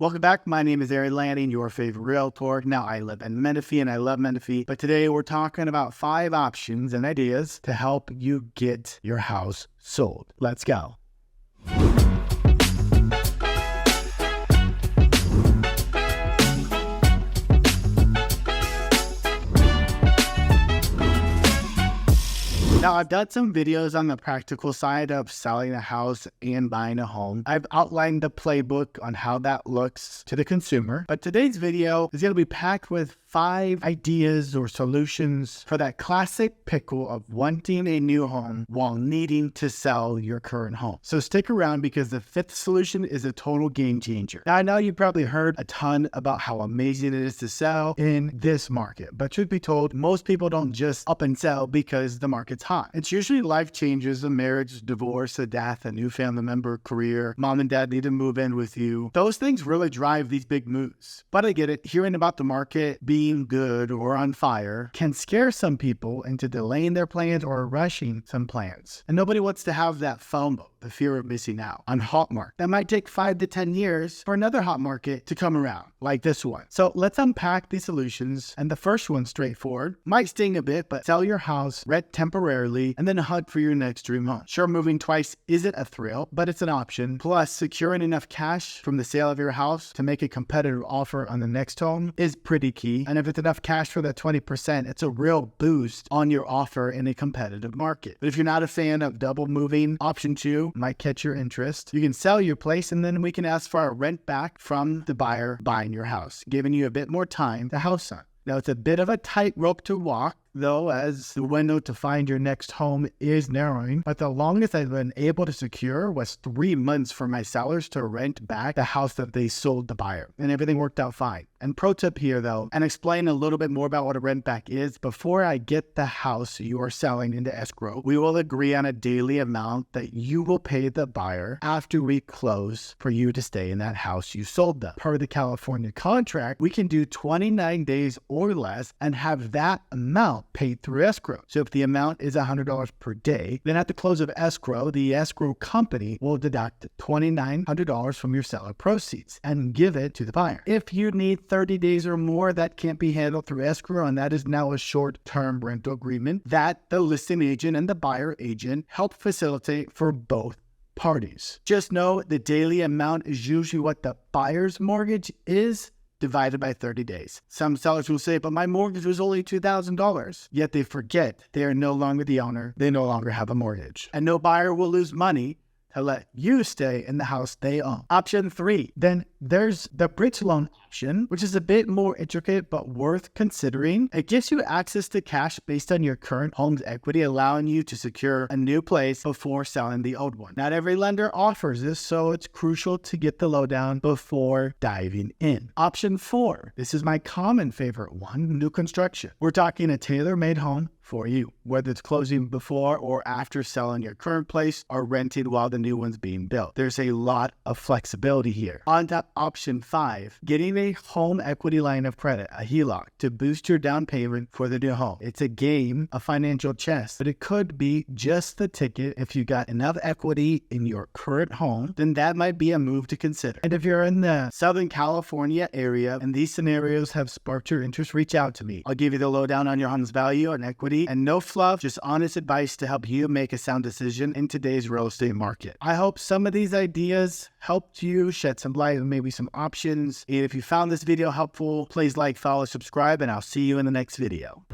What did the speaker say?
Welcome back. My name is Aaron Lanning, your favorite realtor. Now, I live in Menifee and I love Menifee, but today we're talking about 5 options and ideas to help you get your house sold. Let's go. Now, I've done some videos on the practical side of selling a house and buying a home. I've outlined the playbook on how that looks to the consumer, but today's video is going to be packed with 5 ideas or solutions for that classic pickle of wanting a new home while needing to sell your current home. So stick around because the 5th solution is a total game changer. Now, I know you've probably heard a ton about how amazing it is to sell in this market, but truth be told, most people don't just up and sell because the market's hot. It's usually life changes, a marriage, divorce, a death, a new family member, career, mom and dad need to move in with you. Those things really drive these big moves. But I get it, hearing about the market being good or on fire can scare some people into delaying their plans or rushing some plans. And nobody wants to have that FOMO, the fear of missing out, on hot market. That might take 5 to 10 years for another hot market to come around, like this one. So let's unpack these solutions. And the first one, straightforward, might sting a bit, but sell your house, rent temporarily, and then hunt for your next dream home. Sure, moving twice isn't a thrill, but it's an option. Plus, securing enough cash from the sale of your house to make a competitive offer on the next home is pretty key. And if it's enough cash for that 20%, it's a real boost on your offer in a competitive market. But if you're not a fan of double moving, option 2 might catch your interest. You can sell your place and then we can ask for a rent back from the buyer buying your house, giving you a bit more time to house hunt. Now, it's a bit of a tightrope to walk, though, as the window to find your next home is narrowing. But the longest I've been able to secure was 3 months for my sellers to rent back the house that they sold the buyer. And everything worked out fine. And pro tip here, though, and explain a little bit more about what a rent back is. Before I get the house you are selling into escrow, we will agree on a daily amount that you will pay the buyer after we close for you to stay in that house you sold them. Per the California contract, we can do 29 days or less and have that amount paid through escrow. So if the amount is $100 per day, then at the close of escrow, the escrow company will deduct $2,900 from your seller proceeds and give it to the buyer. If you need 30 days or more, that can't be handled through escrow, and that is now a short-term rental agreement that the listing agent and the buyer agent help facilitate for both parties. Just know the daily amount is usually what the buyer's mortgage is divided by 30 days. Some sellers will say, but my mortgage was only $2,000. Yet they forget they are no longer the owner. They no longer have a mortgage. And no buyer will lose money to let you stay in the house they own. Option 3, then there's the bridge loan option, which is a bit more intricate but worth considering. It gives you access to cash based on your current home's equity, allowing you to secure a new place before selling the old one. Not every lender offers this, so it's crucial to get the lowdown before diving in. Option 4, this is my common favorite one, new construction. We're talking a tailor-made home for you, whether it's closing before or after selling your current place or renting while the new one's being built. There's a lot of flexibility here. On to option 5, getting a home equity line of credit, a HELOC, to boost your down payment for the new home. It's a game of financial chess, but it could be just the ticket. If you got enough equity in your current home, then that might be a move to consider. And if you're in the Southern California area and these scenarios have sparked your interest, reach out to me. I'll give you the lowdown on your home's value and equity, and no fluff, just honest advice to help you make a sound decision in today's real estate market. I hope some of these ideas helped you shed some light on maybe some options. And if you found this video helpful, please like, follow, subscribe, and I'll see you in the next video.